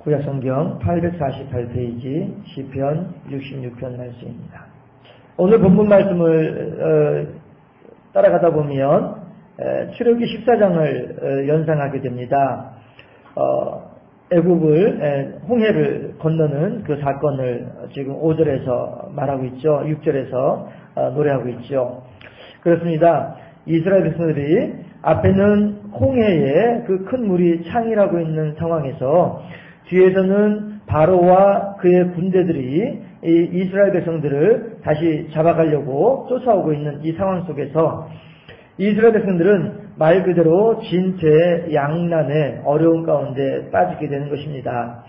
구약성경 848페이지 시편 66편 말씀입니다. 오늘 본문 말씀을 따라가다 보면 출애굽기 14장을 연상하게 됩니다. 애굽을 홍해를 건너는 그 사건을 지금 5절에서 말하고 있죠. 6절에서 노래하고 있죠. 그렇습니다. 이스라엘 백성들이 앞에는 홍해에 그 큰 물이 창이라고 있는 상황에서 뒤에서는 바로와 그의 군대들이 이 이스라엘 백성들을 다시 잡아가려고 쫓아오고 있는 이 상황 속에서 이스라엘 백성들은 말 그대로 진퇴양난의 어려운 가운데 빠지게 되는 것입니다.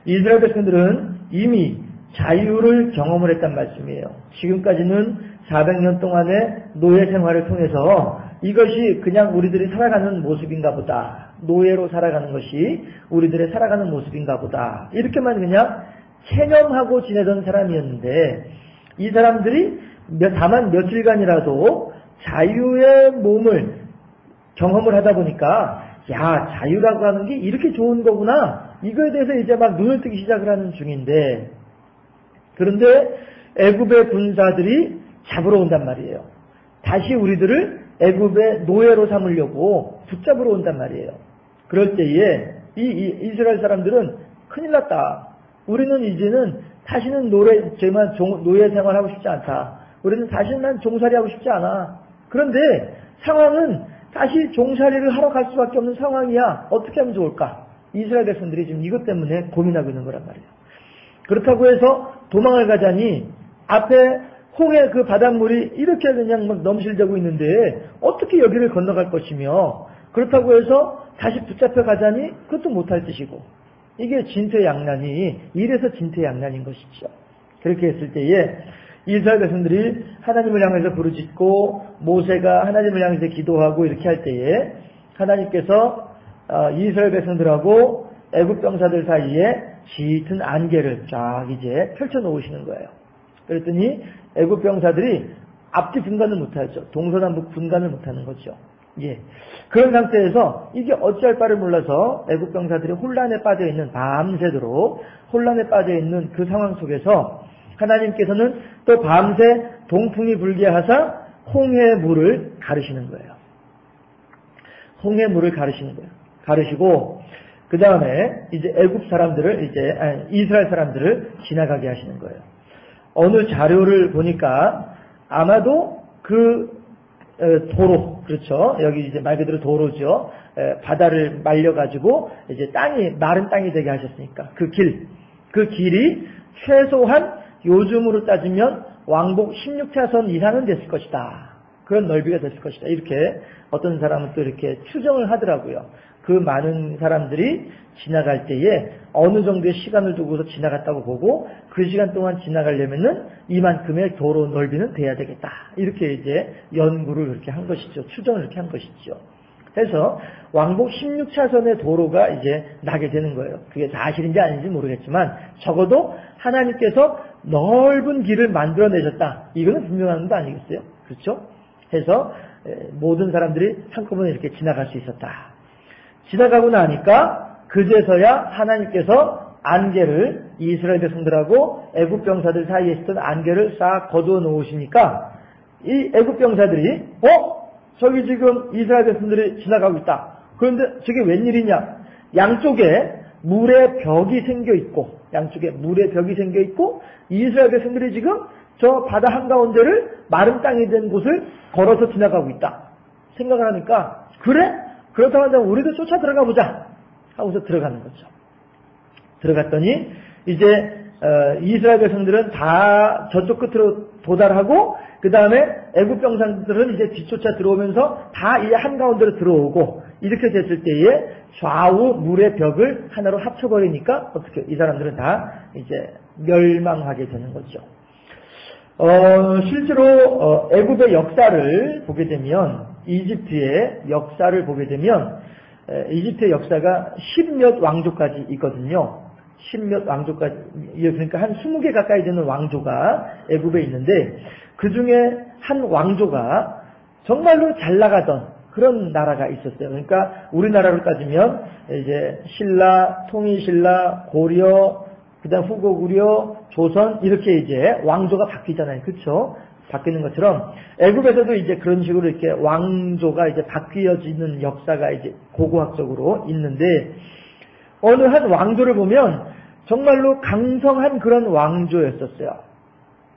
이스라엘 백성들은 이미 자유를 경험을 했단 말씀이에요. 지금까지는 400년 동안의 노예 생활을 통해서 이것이 그냥 우리들이 살아가는 모습인가 보다. 노예로 살아가는 것이 우리들의 살아가는 모습인가 보다. 이렇게만 그냥 체념하고 지내던 사람이었는데 이 사람들이 다만 며칠간이라도 자유의 몸을 경험을 하다 보니까 야, 자유라고 하는 게 이렇게 좋은 거구나. 이거에 대해서 이제 막 눈을 뜨기 시작을 하는 중인데 그런데 애굽의 군사들이 잡으러 온단 말이에요. 다시 우리들을 애굽의 노예로 삼으려고 붙잡으러 온단 말이에요. 그럴 때에 이스라엘 사람들은 큰일 났다. 우리는 이제는 다시는 노예 생활하고 싶지 않다. 우리는 다시는 종살이하고 싶지 않아. 그런데 상황은 다시 종살이를 하러 갈 수밖에 없는 상황이야. 어떻게 하면 좋을까? 이스라엘 백성들이 지금 이것 때문에 고민하고 있는 거란 말이에요. 그렇다고 해서 도망을 가자니 앞에 홍해 그 바닷물이 이렇게 그냥 막 넘실대고 있는데 어떻게 여기를 건너갈 것이며 그렇다고 해서 다시 붙잡혀 가자니 그것도 못할 뜻이고 이게 진퇴양난이 이래서 진퇴양난인 것이죠. 그렇게 했을 때에 이스라엘 백성들이 하나님을 향해서 부르짖고 모세가 하나님을 향해서 기도하고 이렇게 할 때에 하나님께서 이스라엘 백성들하고 애굽 병사들 사이에 짙은 안개를 쫙 이제 펼쳐 놓으시는 거예요. 그랬더니 애굽 병사들이 앞뒤 분간을 못하죠. 동서남북 분간을 못하는 거죠. 예. 그런 상태에서 이게 어찌할 바를 몰라서 애굽 병사들이 혼란에 빠져 있는 밤새도록 혼란에 빠져 있는 그 상황 속에서 하나님께서는 또 밤새 동풍이 불게 하사 홍해 물을 가르시는 거예요. 홍해 물을 가르시는 거예요. 가르시고 그 다음에 이제 애굽 사람들을 이스라엘 사람들을 지나가게 하시는 거예요. 어느 자료를 보니까 아마도 그 도로, 그렇죠. 여기 이제 말 그대로 도로죠. 바다를 말려가지고 이제 마른 땅이 되게 하셨으니까 그 길이 최소한 요즘으로 따지면 왕복 16차선 이상은 됐을 것이다. 그런 넓이가 됐을 것이다. 이렇게 어떤 사람은 또 이렇게 추정을 하더라고요. 그 많은 사람들이 지나갈 때에 어느 정도의 시간을 두고서 지나갔다고 보고 그 시간 동안 지나가려면은 이만큼의 도로 넓이는 돼야 되겠다. 이렇게 이제 연구를 그렇게 한 것이죠. 추정을 이렇게 한 것이죠. 그래서 왕복 16차선의 도로가 이제 나게 되는 거예요. 그게 사실인지 아닌지 모르겠지만 적어도 하나님께서 넓은 길을 만들어내셨다. 이거는 분명한 거 아니겠어요? 그렇죠? 해서 모든 사람들이 한꺼번에 이렇게 지나갈 수 있었다. 지나가고 나니까 그제서야 하나님께서 안개를 이스라엘 백성들하고 애굽 병사들 사이에 있었던 안개를 싹 거두어 놓으시니까 이 애굽 병사들이 저기 지금 이스라엘 백성들이 지나가고 있다. 그런데 저게 웬일이냐? 양쪽에 물의 벽이 생겨 있고 이스라엘 백성들이 지금 저 바다 한가운데를 마른 땅이 된 곳을 걸어서 지나가고 있다. 생각을 하니까 그래? 그렇다고 한다면 우리도 쫓아 들어가 보자 하고서 들어가는 거죠. 들어갔더니 이제 이스라엘 백성들은 다 저쪽 끝으로 도달하고 그 다음에 애굽 병사들은 이제 뒤쫓아 들어오면서 다 이 한가운데로 들어오고 이렇게 됐을 때에 좌우 물의 벽을 하나로 합쳐버리니까 어떻게 이 사람들은 다 이제 멸망하게 되는 거죠. 실제로 애굽의 역사를 보게 되면 이집트의 역사를 보게 되면 이집트의 역사가 10몇 왕조까지 있거든요. 10몇 왕조까지, 그러니까 한 20개 가까이 되는 왕조가 애굽에 있는데 그 중에 한 왕조가 정말로 잘 나가던 그런 나라가 있었어요. 그러니까 우리나라로 따지면 이제 신라, 통일신라, 고려, 그다음 후고구려, 조선 이렇게 이제 왕조가 바뀌잖아요. 그렇죠? 바뀌는 것처럼 애굽에서도 이제 그런 식으로 이렇게 왕조가 이제 바뀌어지는 역사가 이제 고고학적으로 있는데 어느 한 왕조를 보면 정말로 강성한 그런 왕조였었어요.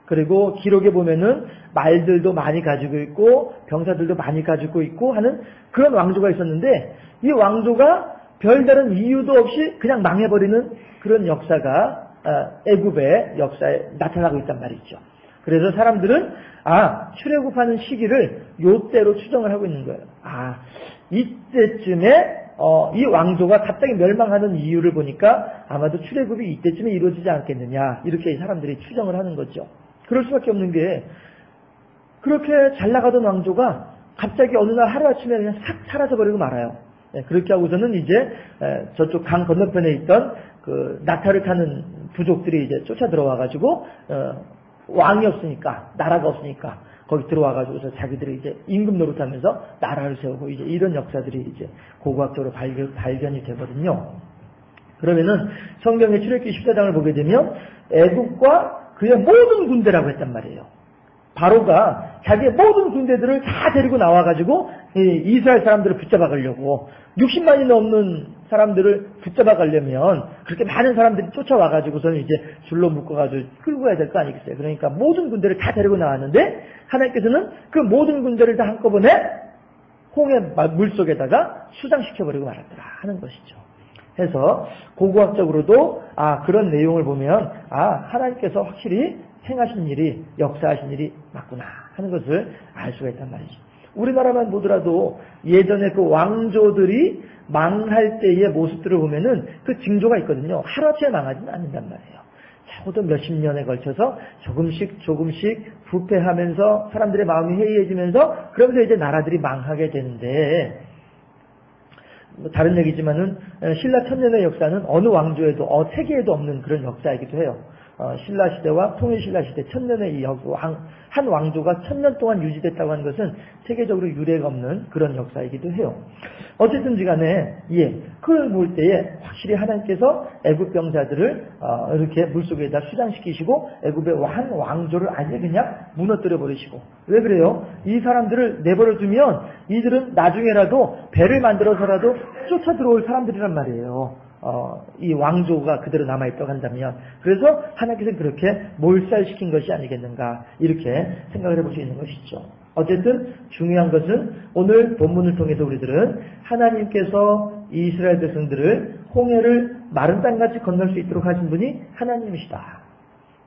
그리고 기록에 보면은 말들도 많이 가지고 있고 병사들도 많이 가지고 있고 하는 그런 왕조가 있었는데 이 왕조가 별다른 이유도 없이 그냥 망해버리는 그런 역사가 애굽의 역사에 나타나고 있단 말이죠. 그래서 사람들은 출애굽하는 시기를 요때로 추정을 하고 있는 거예요. 이때쯤에 이 왕조가 갑자기 멸망하는 이유를 보니까 아마도 출애굽이 이때쯤에 이루어지지 않겠느냐 이렇게 사람들이 추정을 하는 거죠. 그럴 수밖에 없는 게 그렇게 잘 나가던 왕조가 갑자기 어느 날 하루아침에 그냥 싹 사라져버리고 말아요. 그렇게 하고서는 이제 저쪽 강 건너편에 있던 그 낙타를 타는 부족들이 이제 쫓아 들어와가지고 왕이 없으니까 나라가 없으니까 거기 들어와가지고서 자기들이 이제 임금 노릇하면서 나라를 세우고 이제 이런 역사들이 이제 고고학적으로 발견이 되거든요. 그러면은 성경의 출애굽기 14장을 보게 되면 애굽과 그의 모든 군대라고 했단 말이에요. 바로가 자기의 모든 군대들을 다 데리고 나와가지고 이스라엘 사람들을 붙잡아 가려고 60만이 넘는 사람들을 붙잡아 가려면 그렇게 많은 사람들이 쫓아와가지고서는 이제 줄로 묶어가지고 끌고 가야 될 거 아니겠어요. 그러니까 모든 군대를 다 데리고 나왔는데 하나님께서는 그 모든 군대를 다 한꺼번에 홍해 물속에다가 수장시켜버리고 말았더라 하는 것이죠. 해서 고고학적으로도 그런 내용을 보면 하나님께서 확실히 행하신 일이 역사하신 일이 맞구나 하는 것을 알 수가 있단 말이죠. 우리나라만 보더라도 예전에 그 왕조들이 망할 때의 모습들을 보면은 그 징조가 있거든요. 하루아침에 망하지는 않는단 말이에요. 적어도 몇십 년에 걸쳐서 조금씩 부패하면서 사람들의 마음이 해이해지면서 그러면서 이제 나라들이 망하게 되는데 다른 얘기지만은 신라 천년의 역사는 어느 왕조에도 세계에도 없는 그런 역사이기도 해요. 신라 시대와 통일신라 시대 천년의 한 왕조가 1000년 동안 유지됐다고 하는 것은 세계적으로 유례가 없는 그런 역사이기도 해요. 어쨌든지 간에 그걸 볼 때에 확실히 하나님께서 애굽 병사들을 이렇게 물속에다 수장시키시고 애굽의 한 왕조를 아예 그냥 무너뜨려 버리시고 왜 그래요? 이 사람들을 내버려 두면 이들은 나중에라도 배를 만들어서라도 쫓아 들어올 사람들이란 말이에요. 이 왕조가 그대로 남아있다고 한다면 그래서 하나님께서 그렇게 몰살시킨 것이 아니겠는가 이렇게 생각을 해볼 수 있는 것이죠. 어쨌든 중요한 것은 오늘 본문을 통해서 우리들은 하나님께서 이스라엘 백성들을 홍해를 마른 땅같이 건널 수 있도록 하신 분이 하나님이시다.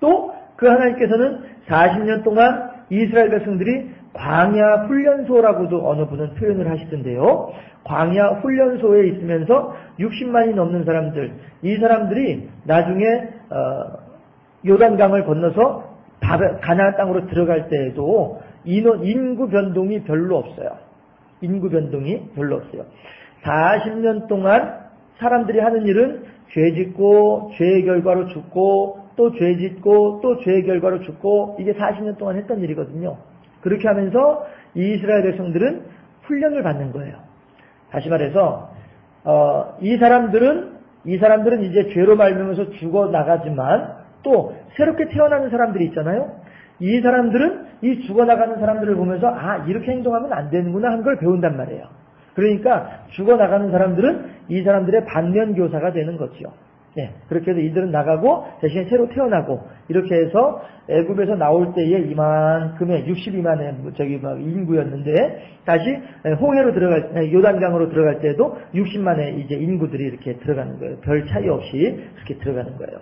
또 그 하나님께서는 40년 동안 이스라엘 백성들이 광야 훈련소라고도 어느 분은 표현을 하시던데요. 광야 훈련소에 있으면서 60만이 넘는 사람들, 이 사람들이 나중에 요단강을 건너서 가나안 땅으로 들어갈 때에도 인구 변동이 별로 없어요. 인구 변동이 별로 없어요. 40년 동안 사람들이 하는 일은 죄 짓고 죄의 결과로 죽고 또 죄 짓고 또 죄의 결과로 죽고 이게 40년 동안 했던 일이거든요. 그렇게 하면서 이스라엘 백성들은 훈련을 받는 거예요. 다시 말해서 이 사람들은 이제 죄로 말미암아서 죽어 나가지만 또 새롭게 태어나는 사람들이 있잖아요. 이 사람들은 이 죽어나가는 사람들을 보면서 이렇게 행동하면 안 되는구나 하는 걸 배운단 말이에요. 그러니까 죽어나가는 사람들은 이 사람들의 반면교사가 되는 거죠. 그렇게 해서 이들은 나가고 대신에 새로 태어나고 이렇게 해서 애굽에서 나올 때에 이만큼의 62만의 인구였는데 다시 홍해로 요단강으로 들어갈 때도 60만의 이제 인구들이 이렇게 들어가는 거예요. 별 차이 없이 그렇게 들어가는 거예요.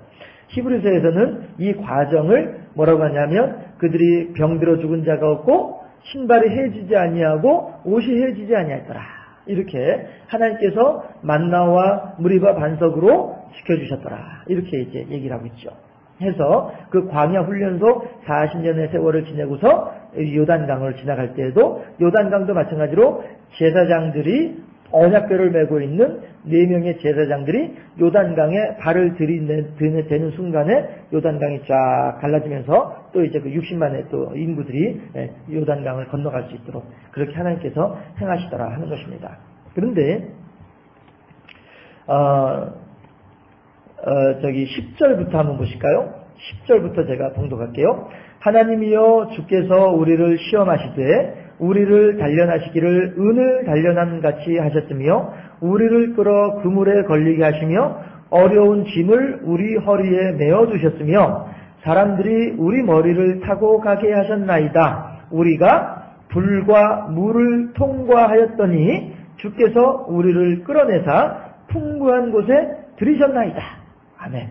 히브리서에서는 이 과정을 뭐라고 하냐면 그들이 병들어 죽은 자가 없고 신발이 해지지 아니하고 옷이 해지지 아니하더라. 이렇게 하나님께서 만나와 무리바 반석으로 지켜주셨더라. 이렇게 이제 얘기를 하고 있죠. 해서 그 광야 훈련소 40년의 세월을 지내고서 요단강을 지나갈 때에도 요단강도 마찬가지로 제사장들이 언약궤를 메고 있는 4명의 제사장들이 요단강에 발을 들이대는 순간에 요단강이 쫙 갈라지면서 또 이제 그 60만의 또 인구들이 요단강을 건너갈 수 있도록 그렇게 하나님께서 행하시더라 하는 것입니다. 그런데 10절부터 한번 보실까요? 10절부터 제가 봉독할게요. 하나님이여 주께서 우리를 시험하시되 우리를 단련하시기를 은을 단련함 같이 하셨으며 우리를 끌어 그물에 걸리게 하시며 어려운 짐을 우리 허리에 메어두셨으며 사람들이 우리 머리를 타고 가게 하셨나이다. 우리가 불과 물을 통과하였더니 주께서 우리를 끌어내사 풍부한 곳에 들이셨나이다. 아멘.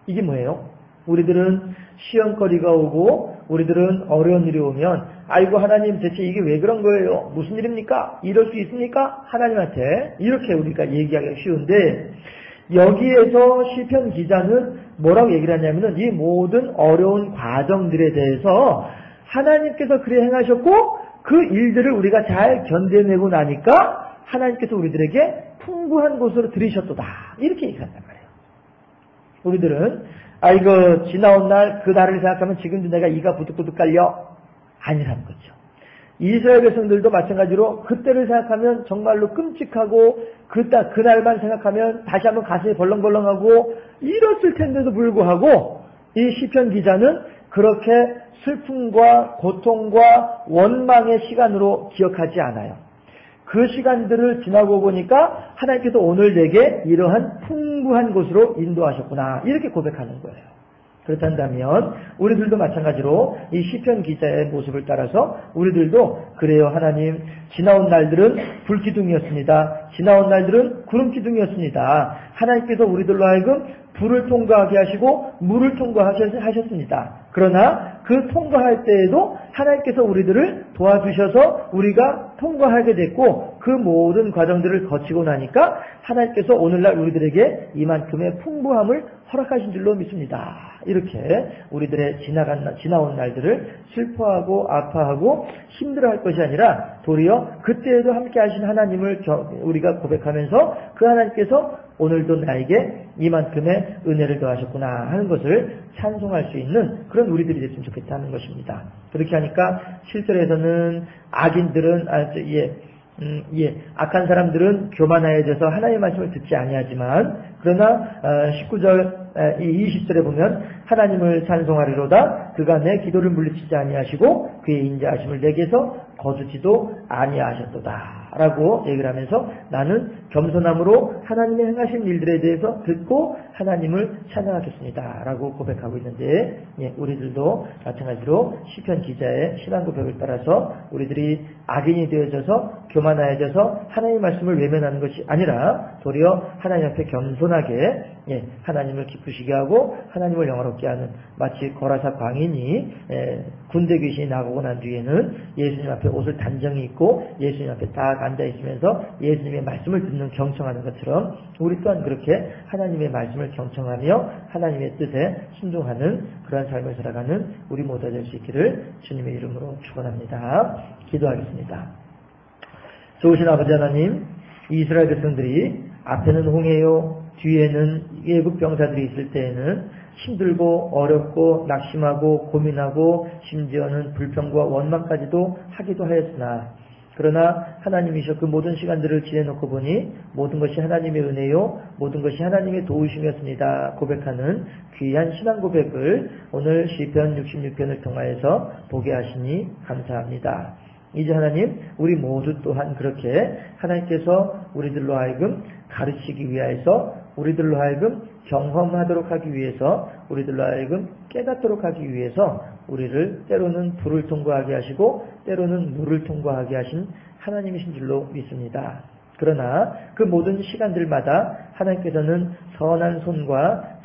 이게 뭐예요? 우리들은 시험거리가 오고 우리들은 어려운 일이 오면 아이고 하나님 대체 이게 왜 그런 거예요? 무슨 일입니까? 이럴 수 있습니까? 하나님한테 이렇게 우리가 얘기하기가 쉬운데 여기에서 시편 기자는 뭐라고 얘기를 하냐면은 이 모든 어려운 과정들에 대해서 하나님께서 그래 행하셨고 그 일들을 우리가 잘 견뎌내고 나니까 하나님께서 우리들에게 풍부한 곳으로 들이셨도다. 이렇게 얘기한단 말이에요. 우리들은 이거 지나온 날 그 날을 생각하면 지금도 내가 이가 부득부득 깔려? 아니라는 거죠. 이스라엘 백성들도 마찬가지로 그때를 생각하면 정말로 끔찍하고 그날만 생각하면 다시 한번 가슴이 벌렁벌렁하고 이랬을 텐데도 불구하고 이 시편 기자는 그렇게 슬픔과 고통과 원망의 시간으로 기억하지 않아요. 그 시간들을 지나고 보니까 하나님께서 오늘 내게 이러한 풍부한 곳으로 인도하셨구나 이렇게 고백하는 거예요. 그렇다면 우리들도 마찬가지로 이 시편 기자의 모습을 따라서 우리들도 그래요 하나님 지나온 날들은 불기둥이었습니다. 지나온 날들은 구름기둥이었습니다. 하나님께서 우리들로 하여금 불을 통과하게 하시고 물을 통과하셨습니다. 그러나 그 통과할 때에도 하나님께서 우리들을 도와주셔서 우리가 통과하게 됐고 그 모든 과정들을 거치고 나니까 하나님께서 오늘날 우리들에게 이만큼의 풍부함을 허락하신 줄로 믿습니다. 이렇게 우리들의 지나온 날들을 슬퍼하고 아파하고 힘들어할 것이 아니라 도리어 그때에도 함께 하신 하나님을 우리가 고백하면서 그 하나님께서 오늘도 나에게 이만큼의 은혜를 더하셨구나 하는 것을 찬송할 수 있는 그런 우리들이 됐으면 좋겠다는 것입니다. 그렇게 하니까 7절에서는 악인들은 악한 사람들은 교만하여져서 하나님의 말씀을 듣지 아니하지만 그러나 19절 20절에 보면 하나님을 찬송하리로다 그가 내 기도를 물리치지 아니하시고 그의 인자하심을 내게서 거두지도 아니하셨도다 라고 얘기를 하면서 나는 겸손함으로 하나님의 행하신 일들에 대해서 듣고 하나님을 찬양하겠습니다 라고 고백하고 있는데 우리들도 마찬가지로 시편 기자의 신앙 고백을 따라서 우리들이 악인이 되어져서 교만하여져서 하나님의 말씀을 외면하는 것이 아니라 도리어 하나님 앞에 겸손하게 하나님을 기쁘시게 하고 하나님을 영화롭게 하는 마치 거라사 광인이 군대 귀신이 나가고 난 뒤에는 예수님 앞에 옷을 단정히 입고 예수님 앞에 딱 앉아있으면서 예수님의 말씀을 듣는 경청하는 것처럼 우리 또한 그렇게 하나님의 말씀을 경청하며 하나님의 뜻에 순종하는 그러한 삶을 살아가는 우리 모두가 될 수 있기를 주님의 이름으로 축원합니다. 기도하겠습니다. 좋으신 아버지 하나님, 이스라엘 백성들이 앞에는 홍해요 뒤에는 예국 병사들이 있을 때에는 힘들고 어렵고 낙심하고 고민하고 심지어는 불평과 원망까지도 하기도 하였으나 그러나 하나님이셔 그 모든 시간들을 지내놓고 보니 모든 것이 하나님의 은혜요 모든 것이 하나님의 도우심이었습니다 고백하는 귀한 신앙 고백을 오늘 시편 66편을 통하여서 보게 하시니 감사합니다. 이제 하나님 우리 모두 또한 그렇게 하나님께서 우리들로 하여금 가르치기 위하여서 우리들로 하여금 경험하도록 하기 위해서 우리들로 하여금 깨닫도록 하기 위해서 우리를 때로는 불을 통과하게 하시고 때로는 물을 통과하게 하신 하나님이신 줄로 믿습니다. 그러나 그 모든 시간들마다 하나님께서는 선한 손과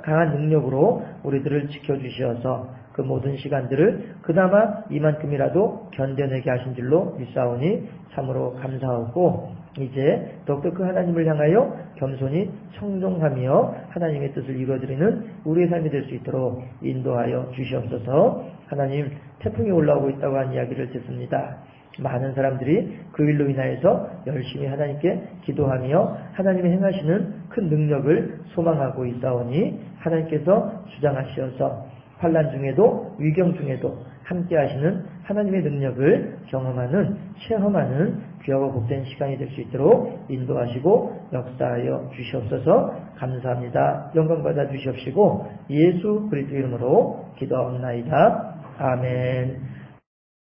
강한 능력으로 우리들을 지켜주셔서 그 모든 시간들을 그나마 이만큼이라도 견뎌내게 하신 줄로 믿사오니 참으로 감사하고 이제 더욱더 그 하나님을 향하여 겸손히 청종하며 하나님의 뜻을 이루어드리는 우리의 삶이 될 수 있도록 인도하여 주시옵소서. 하나님 태풍이 올라오고 있다고 한 이야기를 듣습니다. 많은 사람들이 그 일로 인하여서 열심히 하나님께 기도하며 하나님이 행하시는 큰 능력을 소망하고 있사오니 하나님께서 주장하시어서 환난 중에도 위경 중에도 함께 하시는 하나님의 능력을 경험하는 체험하는 귀하고 복된 시간이 될 수 있도록 인도하시고 역사하여 주시옵소서. 감사합니다. 영광 받아 주시옵시고 예수 그리스도 이름으로 기도하옵나이다. 아멘.